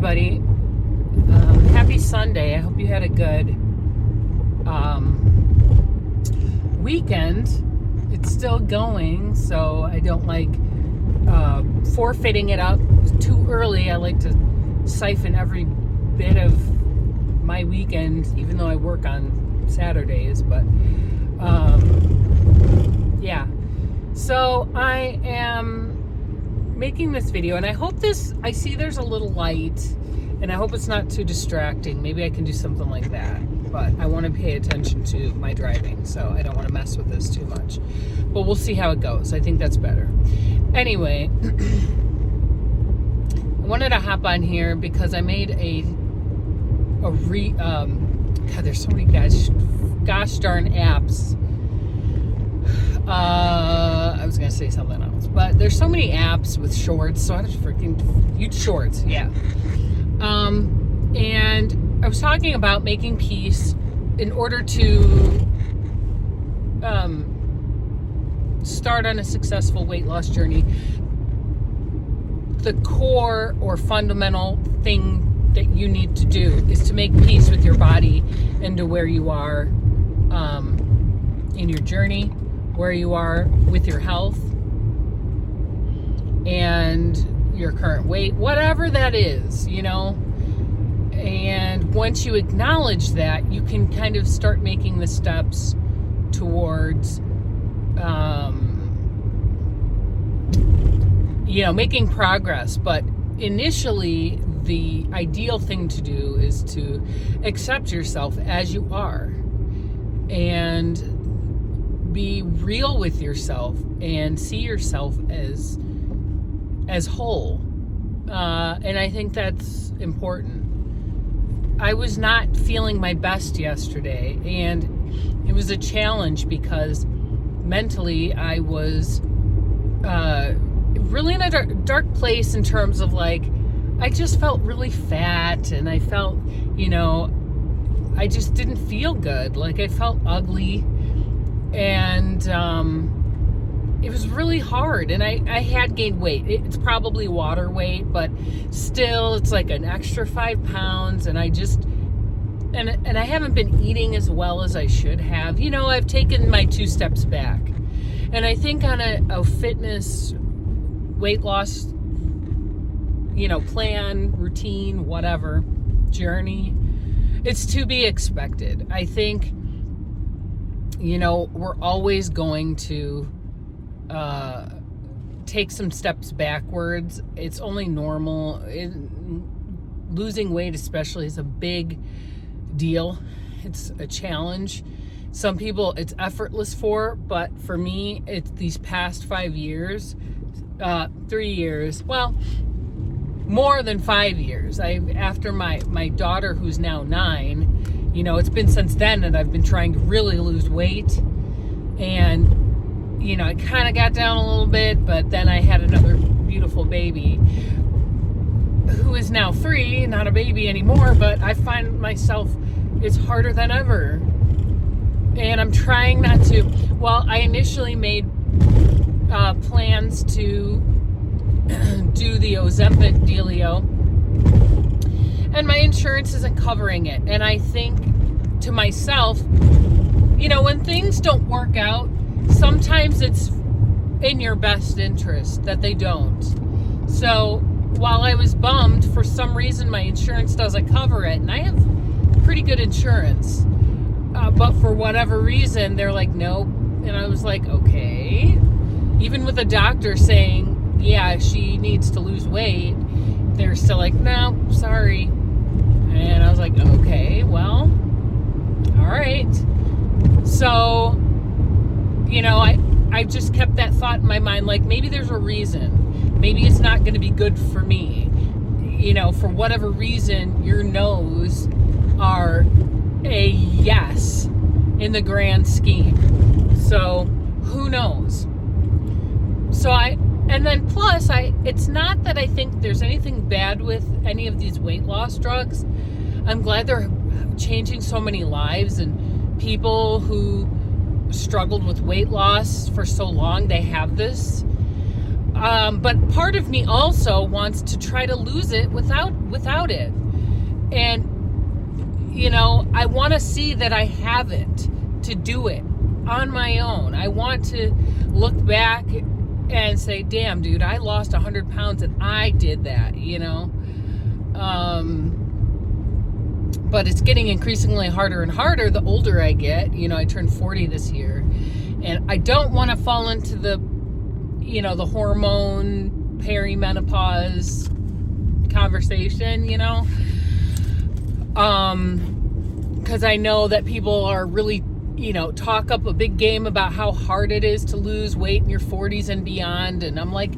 everybody. Happy Sunday. I hope you had a good weekend. It's still going, so I don't like forfeiting it up too early. I like to siphon every bit of my weekend, even though I work on Saturdays. But yeah. So I am making this video, and I hope I see there's a little light, and I hope it's not too distracting. Maybe I can do something like that, but I want to pay attention to my driving, so I don't want to mess with this too much. But we'll see how it goes. I think that's better. Anyway, I wanted to hop on here because I made God, there's so many gosh darn apps. I was going to say something else, but there's so many apps with shorts, so I just shorts, yeah. And I was talking about making peace in order to start on a successful weight loss journey. The core or fundamental thing that you need to do is to make peace with your body and to where you are in your journey, where you are with your health and your current weight, whatever that is, and once you acknowledge that, you can kind of start making the steps towards making progress. But initially, the ideal thing to do is to accept yourself as you are and be real with yourself and see yourself as whole. And I think that's important. I was not feeling my best yesterday, and it was a challenge because mentally I was really in a dark place in terms of I just felt really fat, and I felt, I just didn't feel good. I felt ugly, and it was really hard, and I had gained weight. It's probably water weight, but still it's like an extra 5 pounds, and I just and I haven't been eating as well as I should have. I've taken my 2 steps back, and I think on a fitness weight loss plan, routine, whatever, journey, it's to be expected. I think we're always going to take some steps backwards. It's only normal. Losing weight especially is a big deal. It's a challenge. Some people it's effortless for, but for me, it's these past 5 years, 3 years, well, more than 5 years. After my daughter, who's now 9, it's been since then that I've been trying to really lose weight, and I kind of got down a little bit, but then I had another beautiful baby who is now 3, not a baby anymore, but I find myself, it's harder than ever. And I'm trying not to, I initially made plans to do the Ozempic dealio, and my insurance isn't covering it. And I think to myself, when things don't work out, sometimes it's in your best interest that they don't. So while I was bummed, for some reason my insurance doesn't cover it, and I have pretty good insurance, but for whatever reason they're like, nope. And I was like, okay. Even with a doctor saying, yeah, she needs to lose weight, they're still like, no, sorry. And I was like, okay, well, all right. So I just kept that thought in my mind, maybe there's a reason. Maybe it's not going to be good for me. For whatever reason, your no's are a yes in the grand scheme. So who knows? So it's not that I think there's anything bad with any of these weight loss drugs. I'm glad they're changing so many lives, and people who struggled with weight loss for so long, they have this. But part of me also wants to try to lose it without it. And, I want to see that I have it to do it on my own. I want to look back and say, damn, dude, I lost 100 pounds and I did that, But it's getting increasingly harder and harder the older I get. I turned 40 this year. And I don't want to fall into the hormone perimenopause conversation, because I know that people are really, talk up a big game about how hard it is to lose weight in your 40s and beyond. And I'm like,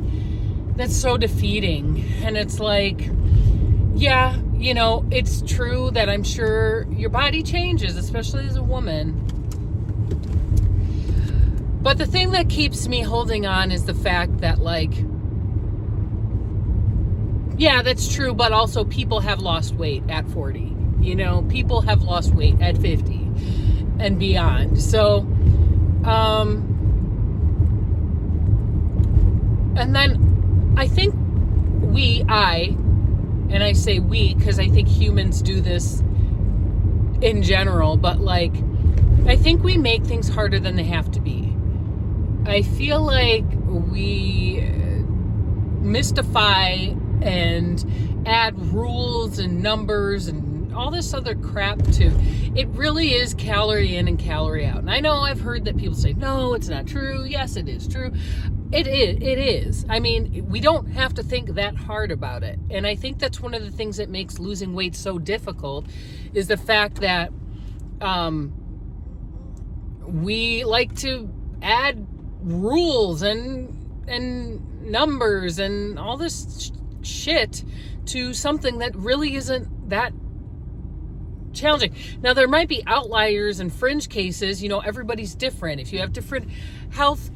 that's so defeating. And it's like, yeah, it's true that I'm sure your body changes, especially as a woman. But the thing that keeps me holding on is the fact that, yeah, that's true, but also people have lost weight at 40. People have lost weight at 50 and beyond. So, and then I think and I say we because I think humans do this in general, but I think we make things harder than they have to be. I feel like we mystify and add rules and numbers and all this other crap to it. Really is calorie in and calorie out. And I know I've heard that people say, no, it's not true. Yes, it is true. It is. I mean, we don't have to think that hard about it. And I think that's one of the things that makes losing weight so difficult is the fact that we like to add rules and numbers and all this shit to something that really isn't that challenging. Now, there might be outliers and fringe cases. Everybody's different. If you have different health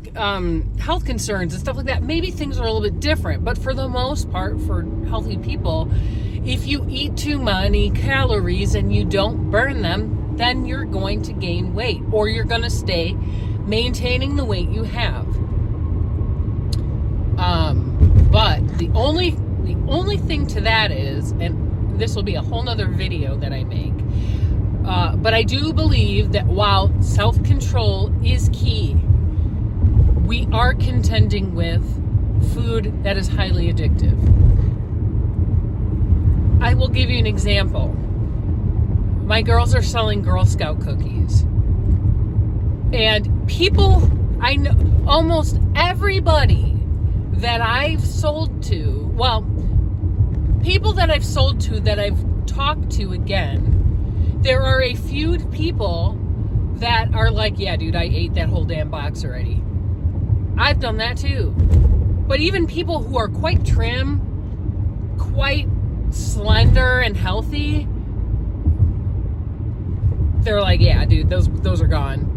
concerns and stuff like that, maybe things are a little bit different. But for the most part, for healthy people, if you eat too many calories and you don't burn them, then you're going to gain weight, or you're going to stay maintaining the weight you have. But the only thing to that is, and this will be a whole nother video that I make, but I do believe that while self-control is key, we are contending with food that is highly addictive. I will give you an example. My girls are selling Girl Scout cookies. And people, I know, almost everybody that I've sold to, people that I've sold to that I've talked to again, there are a few people that are like, yeah, dude, I ate that whole damn box already. I've done that too. But even people who are quite trim, quite slender and healthy, they're like, yeah, dude, those are gone.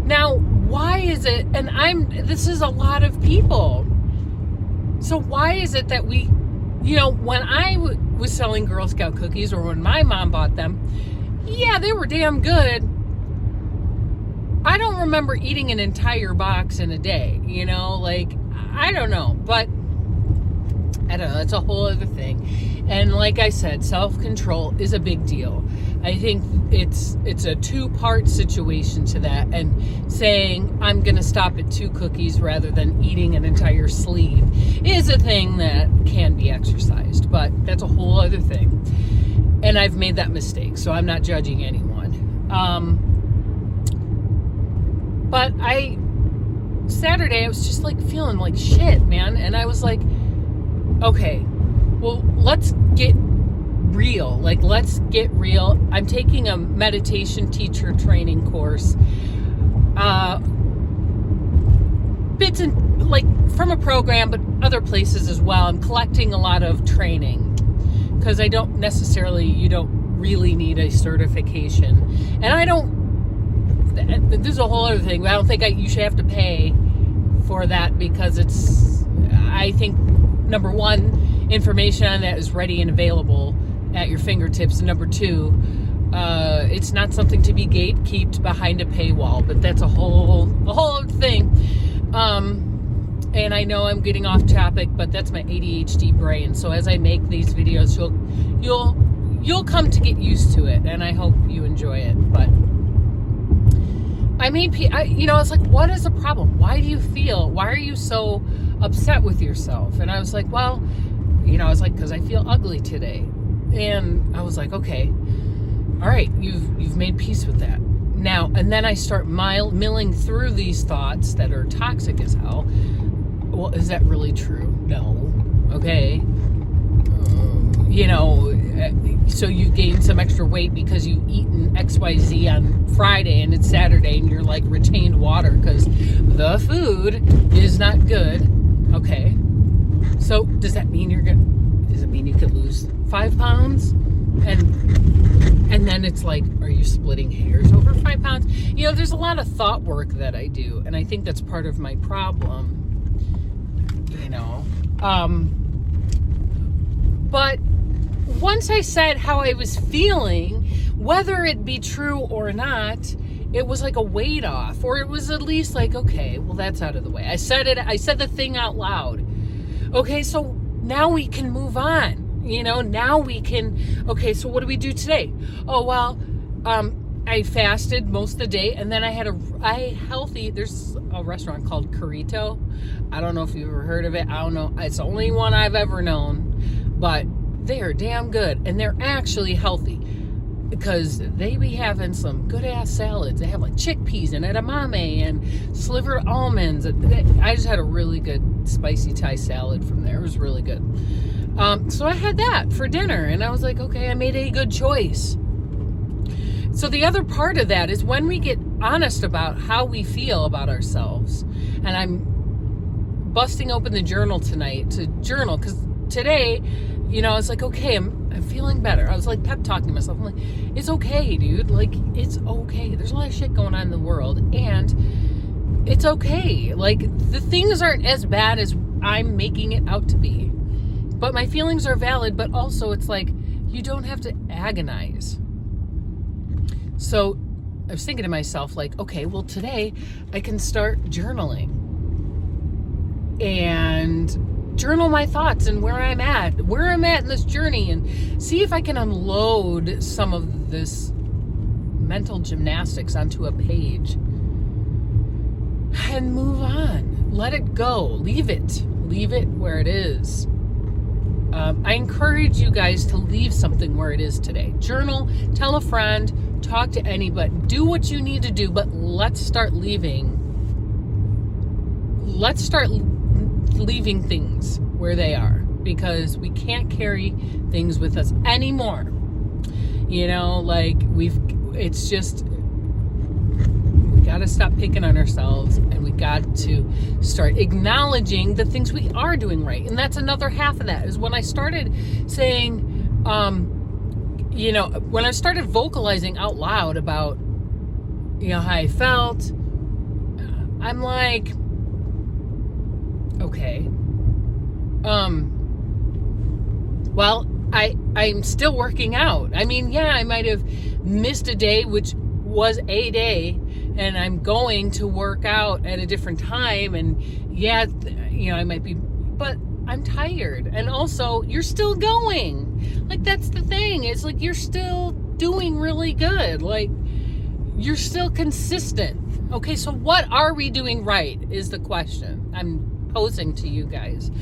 Now, why is it, and this is a lot of people. So why is it that we, when I was selling Girl Scout cookies, or when my mom bought them, yeah, they were damn good. I don't remember eating an entire box in a day, I don't know, but I don't know, that's a whole other thing. And like I said, self-control is a big deal. I think it's a two-part situation to that, and saying I'm going to stop at 2 cookies rather than eating an entire sleeve is a thing that can be exercised, but that's a whole other thing. And I've made that mistake, so I'm not judging anyone. But Saturday I was just feeling like shit, man, and I was like, okay, well, let's get real. Let's get real. I'm taking a meditation teacher training course. Bits and from a program, but other places as well. I'm collecting a lot of training because you don't really need a certification. And this is a whole other thing. I don't think you should have to pay for that because I think, number one, information on that is ready and available at your fingertips. And number two, it's not something to be gatekept behind a paywall, but that's a whole other thing. And I know I'm getting off topic, but that's my ADHD brain. So as I make these videos, you'll come to get used to it, and I hope you enjoy it. But I mean, it's like, what is the problem? Why are you so upset with yourself? And I was like, well, because I feel ugly today. And I was like, okay, all right, you've made peace with that. Now, and then I start milling through these thoughts that are toxic as hell. Well, is that really true? No. Okay. So you gained some extra weight because you've eaten XYZ on Friday and it's Saturday and you're like retained water because the food is not good. Okay. So does that mean you could lose 5 pounds? And then it's like, are you splitting hairs over 5 pounds? There's a lot of thought work that I do, and I think that's part of my problem. But once I said how I was feeling, whether it be true or not, it was like a weight off, or it was at least like, okay, well, that's out of the way. I said the thing out loud. Okay, so now we can move on. Now we can, okay, so what do we do today? Oh, well, I fasted most of the day, and then I had there's a restaurant called Carrito. I don't know if you've ever heard of it. I don't know. It's the only one I've ever known, but they are damn good, and they're actually healthy because they be having some good-ass salads. They have like chickpeas and edamame and slivered almonds. I just had a really good spicy Thai salad from there. It was really good. So I had that for dinner, and I was like, okay, I made a good choice. So the other part of that is when we get honest about how we feel about ourselves, and I'm busting open the journal tonight to journal, because today, I was like, okay, I'm feeling better. I was like pep talking to myself. I'm like, it's okay, dude. Like, it's okay. There's a lot of shit going on in the world, and it's okay. Like, the things aren't as bad as I'm making it out to be. But my feelings are valid, but also it's like, you don't have to agonize. So I was thinking to myself, like, okay, well, today I can start journaling and journal my thoughts and where I'm at in this journey, and see if I can unload some of this mental gymnastics onto a page and move on. Let it go. Leave it where it is. I encourage you guys to leave something where it is today. Journal, tell a friend, talk to anybody, do what you need to do, but let's start leaving things where they are, because we can't carry things with us anymore. We got to stop picking on ourselves, and we got to start acknowledging the things we are doing right. And that's another half of that, is when I started saying, when I started vocalizing out loud about, how I felt, I'm like, okay, well, I'm still working out. I mean, yeah, I might have missed a day, which was a day, and I'm going to work out at a different time, and yeah, I might be, but I'm tired. And also, you're still going. Like, that's the thing. It's like, you're still doing really good. Like, you're still consistent. Okay, so what are we doing right is the question I'm posing to you guys.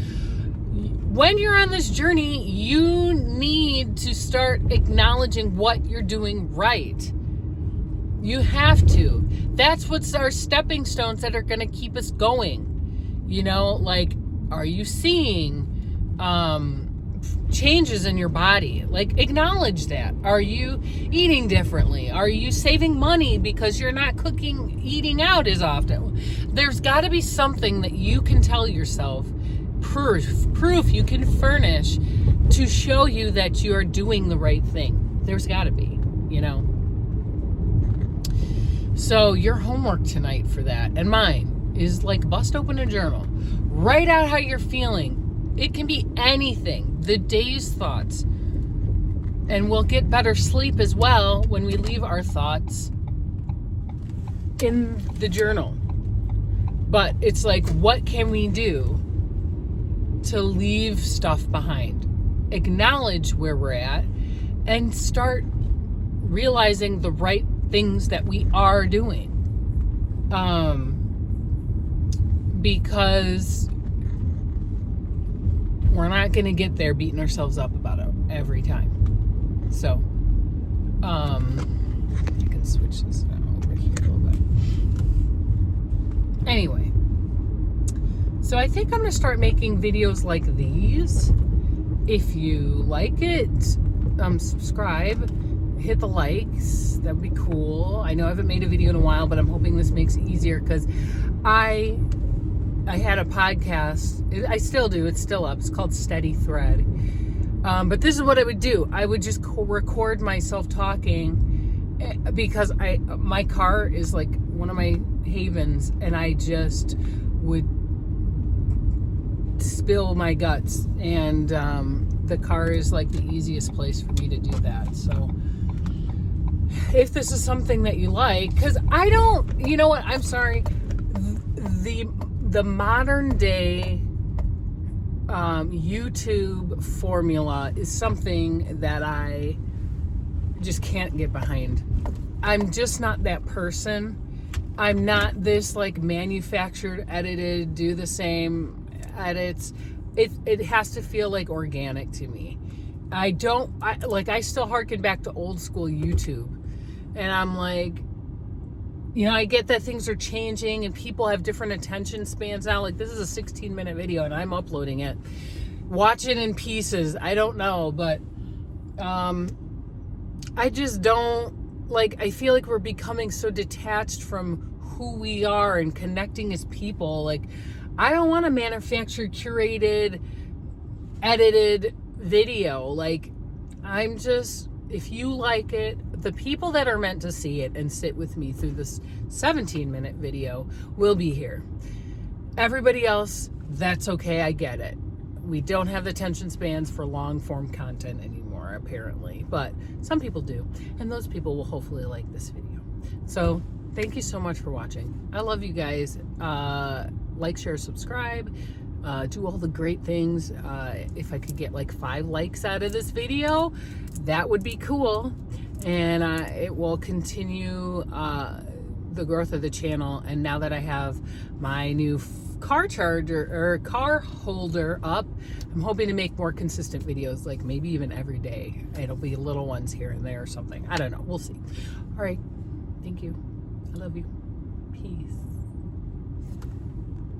When you're on this journey, you need to start acknowledging what you're doing right. You have to. That's what's our stepping stones that are going to keep us going. Like, are you seeing changes in your body? Like, acknowledge that. Are you eating differently? Are you saving money because you're not eating out as often? There's got to be something that you can tell yourself, proof you can furnish to show you that you are doing the right thing. There's got to be, So your homework tonight for that, and mine, is like, bust open a journal. Write out how you're feeling. It can be anything. The day's thoughts. And we'll get better sleep as well when we leave our thoughts in the journal. But it's like, what can we do to leave stuff behind? Acknowledge where we're at and start realizing the right things that we are doing. Because we're not going to get there beating ourselves up about it every time. So, I can switch this over here a little bit. Anyway, so I think I'm going to start making videos like these. If you like it, subscribe, hit the likes. That would be cool. I know I haven't made a video in a while, but I'm hoping this makes it easier because I had a podcast. I still do. It's still up. It's called Steady Thread. But this is what I would do. I would just record myself talking because my car is like one of my havens, and I just would spill my guts, and the car is like the easiest place for me to do that. So if this is something that you like, because I don't, you know what, I'm sorry, the modern day YouTube formula is something that I just can't get behind. I'm just not that person. I'm not this like manufactured, edited, do the same edits. It has to feel like organic to me. I still harken back to old school YouTube, and I'm like, you know, I get that things are changing and people have different attention spans now. Like, this is a 16-minute video and I'm uploading it. Watch it in pieces. I don't know, but I just don't, like, I feel like we're becoming so detached from who we are and connecting as people. Like, I don't want to manufacture curated, edited video. Like, I'm just, if you like it, the people that are meant to see it and sit with me through this 17-minute video will be here. Everybody else, that's okay, I get it. We don't have the attention spans for long-form content anymore, apparently. But some people do, and those people will hopefully like this video. So, thank you so much for watching. I love you guys. Like, share, subscribe. Do all the great things. If I could get like 5 likes out of this video, that would be cool. And it will continue the growth of the channel. And now that I have my new car charger or car holder up, I'm hoping to make more consistent videos, like maybe even every day. It'll be little ones here and there or something. I don't know. We'll see. All right. Thank you. I love you. Peace.